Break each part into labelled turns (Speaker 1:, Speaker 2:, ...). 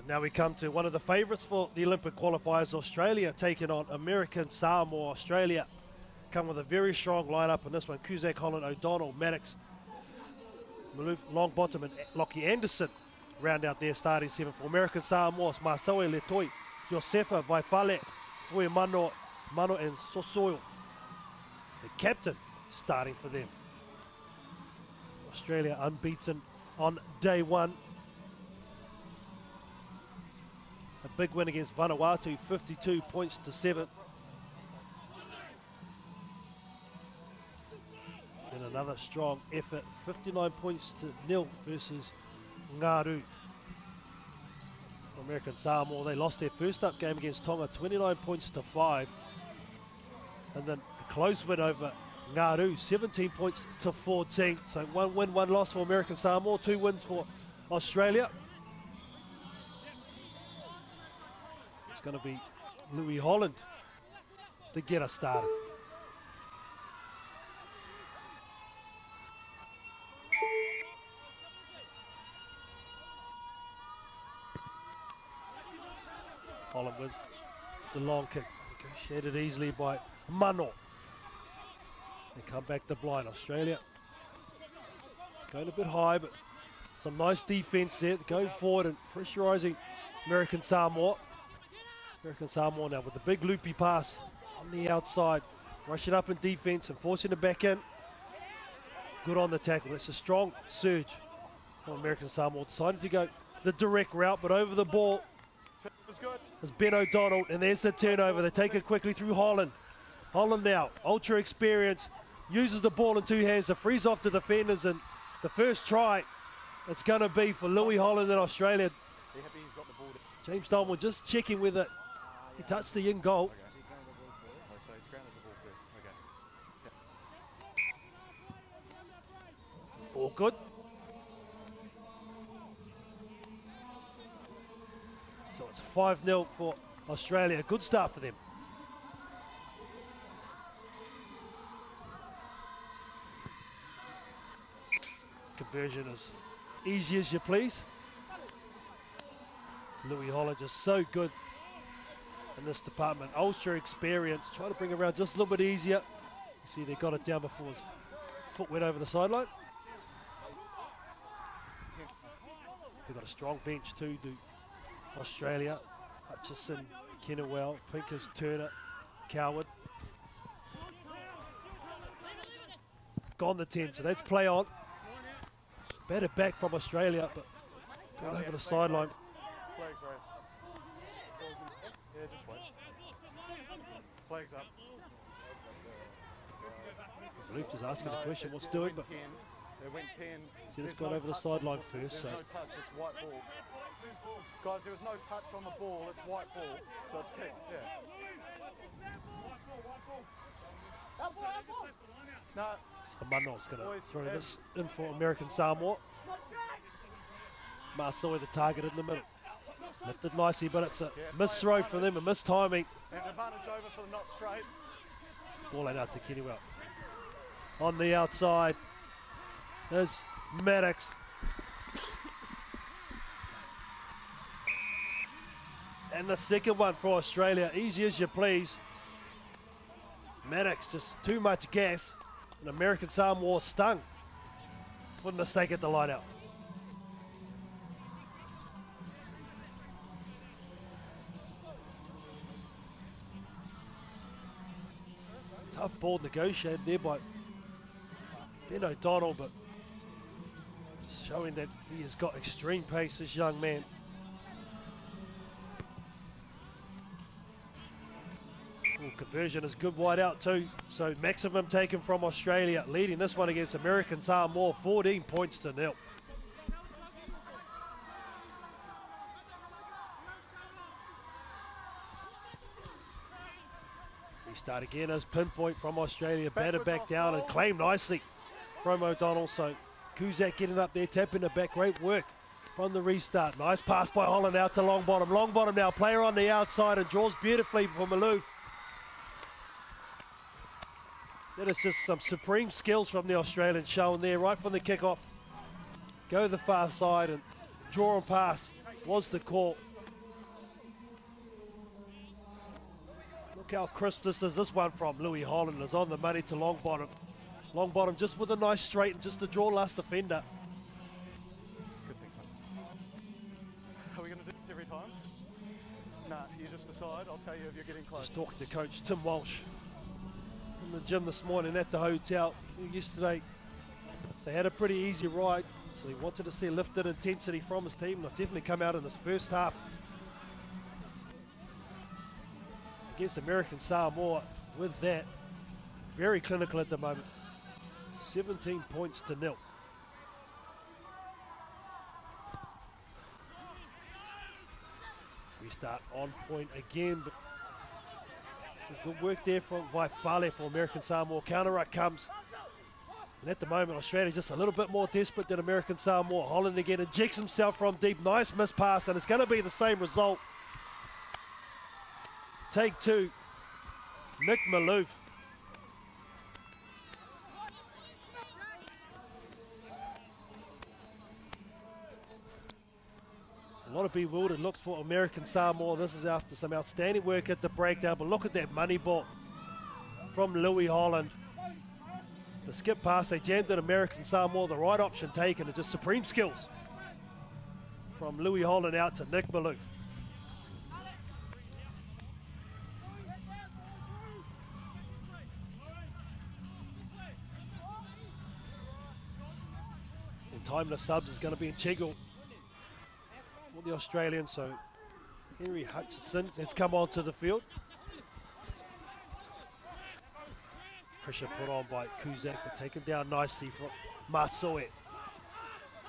Speaker 1: And now we come to one of the favourites for the Olympic qualifiers, Australia, taking on American Samoa. Australia come with a very strong lineup in this one. Cusack, Holland, O'Donnell, Maddox, Maloof, Longbottom and Lockie Anderson round out their starting seven. For American Samoa, Masawe Letoi, Josefa Vaifale, Fue Mano and Sosoyo, the captain, starting for them. Australia unbeaten on day one. A big win against Vanuatu, 52 points to 7. And another strong effort, 59 points to 0 versus Ngaru. American Samoa, they lost their first up game against Tonga, 29 points to 5. And then a close win over Ngaru, 17 points to 14. So 1 win, 1 loss for American Samoa, 2 wins for Australia. It's going to be Louis Holland to get us started. Holland with the long kick, negotiated easily by Mano. They come back to blind. Australia going a bit high, but some nice defense there, going forward and pressurizing American Samoa. American Samoa now with the big loopy pass on the outside, rushing up in defense and forcing it back in. Good on the tackle. It's a strong surge for American Samoa. Decided to go the direct route, but over the ball is Ben O'Donnell, and there's the turnover. They take it quickly through Holland. Holland now, ultra experience, uses the ball in 2 hands to freeze off the defenders, and the first try, it's going to be for Louis Holland in Australia. James Dolman just checking whether he touched the in goal. All good. So it's 5-0 for Australia. Good start for them. Conversion as easy as you please. Louis Holland just so good in this department. Ultra experience, trying to bring it around just a little bit easier. You see they got it down before his foot went over the sideline. They've got a strong bench too, do Australia. Hutchison, Kennewell, Pinkers, Turner, Coward. Gone the 10, so let's play on. Better back from Australia, but going over the sideline.
Speaker 2: Flags raised. Yeah, just wait. Flags up.
Speaker 1: Maloof just asking the question, what's doing, but
Speaker 2: they went 10.
Speaker 1: See, it's gone over the sideline first.
Speaker 2: There's no touch, it's white ball. Guys, there was no touch on the ball, it's white ball, so it's kicked, yeah. No.
Speaker 1: Mano's going to throw this in for American Samoa. Masawe the target in the middle. Lifted nicely, but it's a missed throw for them, a missed timing.
Speaker 2: And advantage over for the not straight.
Speaker 1: Ball out to Kennewell. On the outside, there's Maddox. And the second one for Australia, easy as you please. Maddox just too much gas. And American Samoa stung. One mistake at the line out. Tough ball negotiated there by Ben O'Donnell, but showing that he has got extreme pace, this young man. Ooh, conversion is good wide out too, so maximum taken from Australia, leading this one against American Samoa, 14 points to 0. Restart again as pinpoint from Australia, batted back down and claimed nicely from O'Donnell, so Cusack getting up there, tapping it back, great work from the restart. Nice pass by Holland out to Longbottom. Longbottom now, player on the outside and draws beautifully for Maloof. That is just some supreme skills from the Australians shown there right from the kickoff. Go the far side and draw and pass was the call. Look how crisp this is. This one from Louis Holland is on the money to Longbottom. Longbottom just with a nice straight and just to draw last defender.
Speaker 2: Good thing, son. Are we going to do this every time? Nah, you just decide. I'll tell you if you're getting close.
Speaker 1: Just talking to Coach Tim Walsh in the gym this morning at the hotel. Yesterday, they had a pretty easy ride, so he wanted to see lifted intensity from his team. They've definitely come out in this first half against American Samoa with that. Very clinical at the moment. 17 points to 0. We start on point again, but good work there by Fale for American Samoa. Counter ruck comes. And at the moment, Australia just a little bit more desperate than American Samoa. Holland again injects himself from deep. Nice miss pass, and it's going to be the same result. Take 2. Nick Malouf. A lot of bewildered looks for American Samoa. This is after some outstanding work at the breakdown, but look at that money ball from Louis Holland. The skip pass, they jammed at American Samoa, the right option taken, and just supreme skills from Louis Holland out to Nick Malouf. And timeless subs is going to be integral for the Australians, so Henry Hutchinson has come onto the field. Pressure put on by Kuzak, but taken down nicely from Masoe.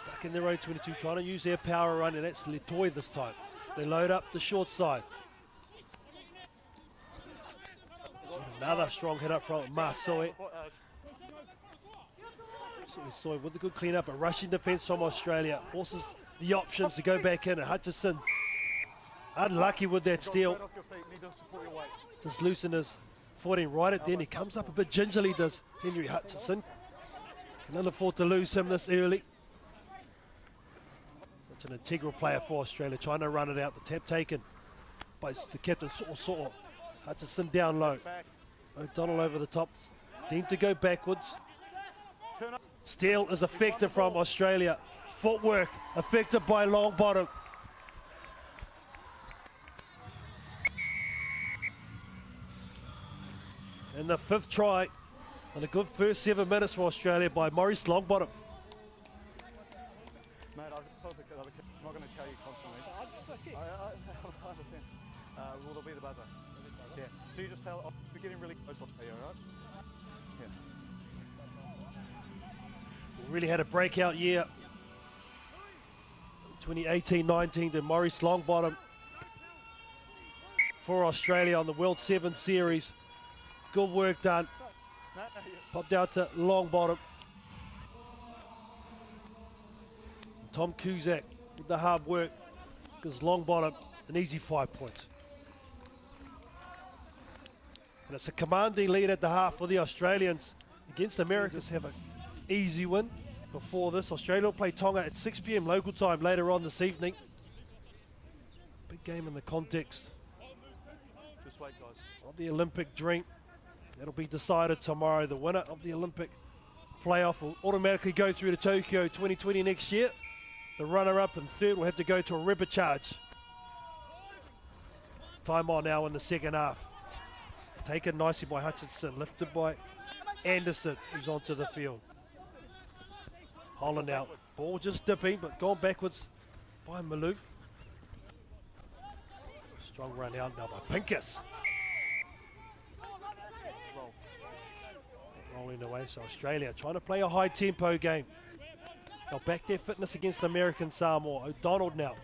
Speaker 1: Stuck in their own 22, trying to use their power run, and that's Letoy this time. They load up the short side. Another strong hit up from Masoe. Soy with a good clean up, a rushing defence from Australia forces the options to go back in, and Hutchison unlucky with that steal. Just loosen his footing right at the end. He comes up a bit gingerly, does Henry Hutchison. Can't afford to lose him this early. Such an integral player for Australia, trying to run it out. The tap taken by the captain, Saw. Hutchison down low. O'Donnell over the top. Deemed to go backwards. Steal is effective from Australia. Footwork effective by Longbottom. And the 5th try, and a good first 7 minutes for Australia by Maurice Longbottom.
Speaker 2: Mate, I'm not going to tell you constantly. I understand. Will there be the buzzer? Yeah. So you just tell, we're getting really close. Are you alright? Yeah.
Speaker 1: Really had a breakout year. 2018-19 to Maurice Longbottom for Australia on the World 7 Series. Good work done. Popped out to Longbottom. Tom Kuzak with the hard work, because Longbottom an easy 5 points. And it's a commanding lead at the half for the Australians against Americans. Have an easy win before this. Australia will play Tonga at 6 p.m. local time later on this evening. Big game in the context
Speaker 2: Just wait, guys.
Speaker 1: of the Olympic dream. That'll be decided tomorrow. The winner of the Olympic playoff will automatically go through to Tokyo 2020 next year. The runner-up and third will have to go to a repechage. Time on now in the second half. Taken nicely by Hutchinson, lifted by Anderson, who's onto the field. Holland out. Ball just dipping, but gone backwards by Malouf. Strong run out now by Pincus. Rolling away, so Australia trying to play a high tempo game. They'll back their fitness against American Samoa. O'Donnell now.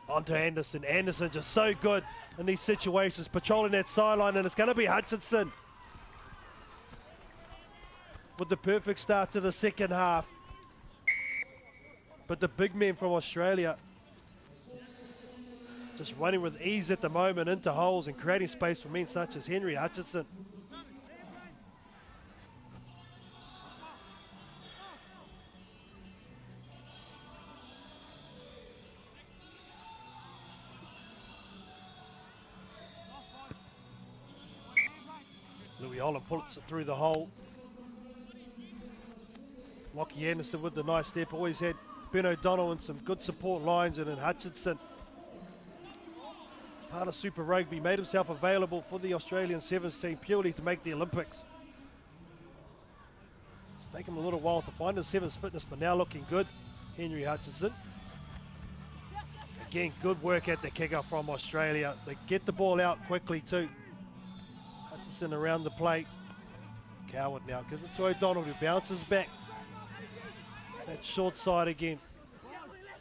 Speaker 1: On to Anderson. Anderson just so good in these situations, patrolling that sideline, and it's going to be Hutchinson with the perfect start to the second half. But the big men from Australia just running with ease at the moment into holes and creating space for men such as Henry Hutchinson. Louis Holland puts it through the hole. Lockie Anderson with the nice step. Always had Ben O'Donnell and some good support lines, and then Hutchinson, part of Super Rugby, made himself available for the Australian Sevens team purely to make the Olympics. It's taken him a little while to find his Sevens fitness, but now looking good. Henry Hutchinson. Again, good work at the kicker from Australia. They get the ball out quickly too. Hutchinson around the plate. Coward now gives it to O'Donnell, who bounces back. That short side again.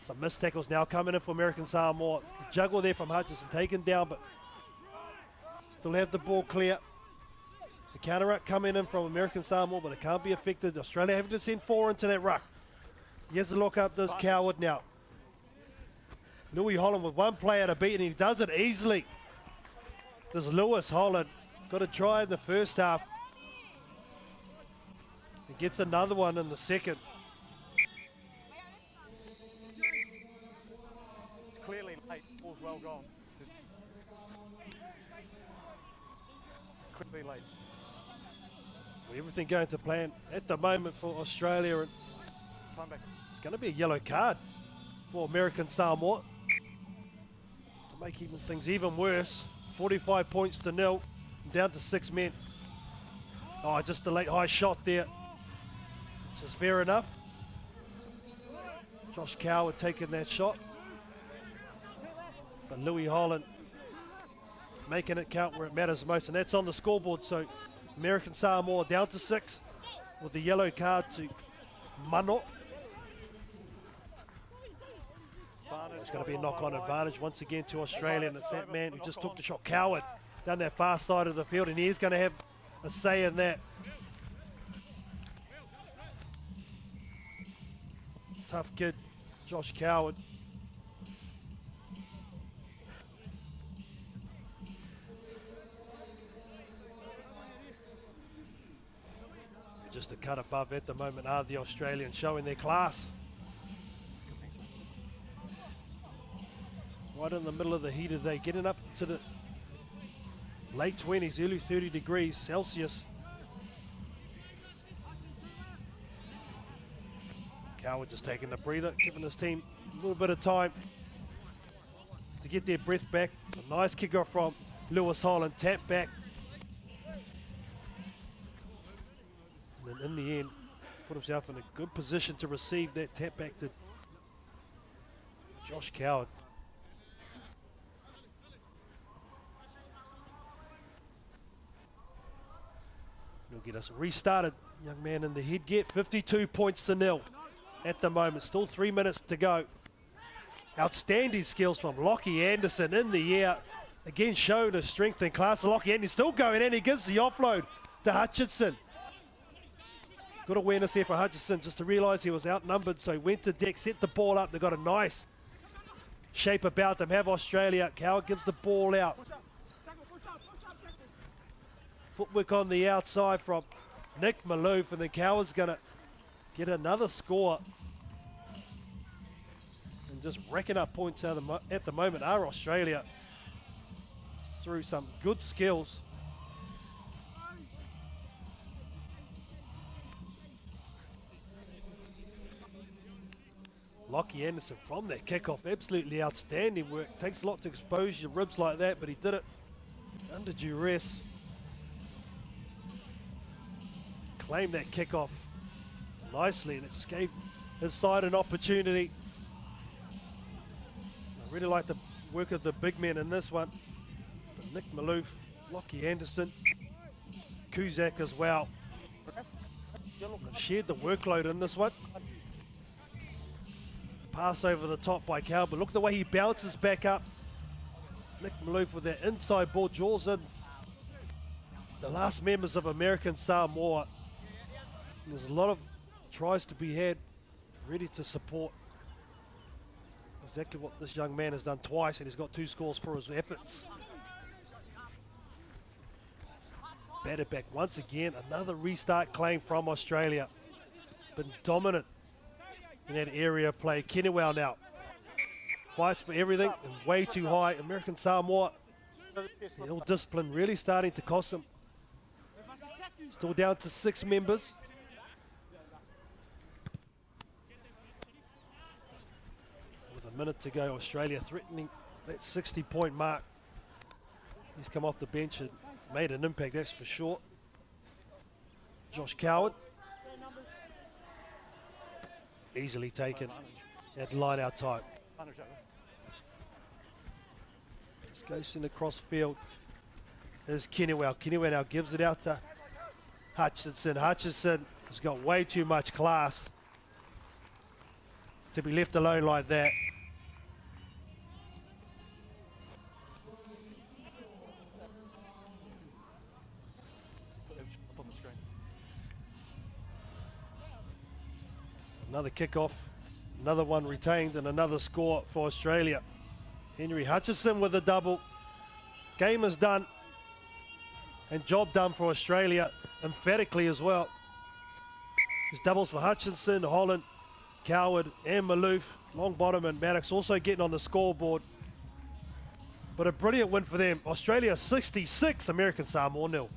Speaker 1: Some missed tackles now coming in for American Samoa. The juggle there from Hutchinson, taken down, but still have the ball clear. The counter up coming in from American Samoa, but it can't be affected. Australia having to send 4 into that ruck. He has to look up this Coward now. Louis Holland with one player to beat, and he does it easily. There's Lewis Holland. Got a try in the first half. He gets another one in the second.
Speaker 2: It's clearly late. Ball's well gone. Quickly late.
Speaker 1: Well, everything going to plan at the moment for Australia. And
Speaker 2: Time back.
Speaker 1: it's going to be a yellow card for American Samoa to make even things even worse. 45 points to 0, down to 6 men. Oh, just a late high shot there, which is fair enough. Josh Coward taking that shot, but Louis Holland making it count where it matters most, and that's on the scoreboard. So American Samoa down to 6 with the yellow card to Mano. It's going to be a knock-on advantage once again to Australia, and it's that man who just took the shot, Coward, down that far side of the field, and he's going to have a say in that. Tough kid, Josh Coward. Just a cut above at the moment are the Australians, showing their class. Right in the middle of the heat of the day, getting up to the late 20s, early 30 degrees Celsius. Coward just taking the breather, giving his team a little bit of time to get their breath back. A nice kick off from Lewis Holland, tap back. And then in the end, put himself in a good position to receive that tap back to Josh Coward. He'll get us restarted. Young man in the headgear, 52 points to 0 at the moment. Still 3 minutes to go. Outstanding skills from Lockie Anderson in the air. Again, showing his strength and class. Lockie Anderson still going, and he gives the offload to Hutchinson. Good awareness here for Hutchinson, just to realise he was outnumbered, so he went to deck, set the ball up. They've got a nice shape about them, have Australia. Coward gives the ball out. Footwork on the outside from Nick Malouf, and then Coward's going to get another score. And just racking up points at the moment are Australia through some good skills. Lockie Anderson from that kickoff, absolutely outstanding work. Takes a lot to expose your ribs like that, but he did it under duress. Claimed that kickoff nicely, and it just gave his side an opportunity. I really like the work of the big men in this one. But Nick Malouf, Lockie Anderson, Kuzak as well. They've shared the workload in this one. Pass over the top by Cal, but look at the way he bounces back up. Nick Malouf with that inside ball, draws in the last members of American Samoa. There's a lot of tries to be had, ready to support exactly what this young man has done twice, and he's got 2 scores for his efforts. Batted back once again, another restart claim from Australia. Been dominant in that area play. Kenewell now fights for everything and way too high. American Samoa, the ill discipline really starting to cost them. Still down to 6 members. With a minute to go, Australia threatening that 60-point mark. He's come off the bench and made an impact, that's for sure. Josh Coward. Easily taken at line out type. Just goes in the cross field. There's Kennewell. Kennewell now gives it out to Hutchinson. Hutchinson has got way too much class to be left alone like that. Another kickoff, another one retained, and another score for Australia. Henry Hutchinson with a double. Game is done, and job done for Australia, emphatically as well. There's doubles for Hutchinson, Holland, Coward, and Malouf. Longbottom and Maddox also getting on the scoreboard. But a brilliant win for them. Australia 66, American Samoa 0.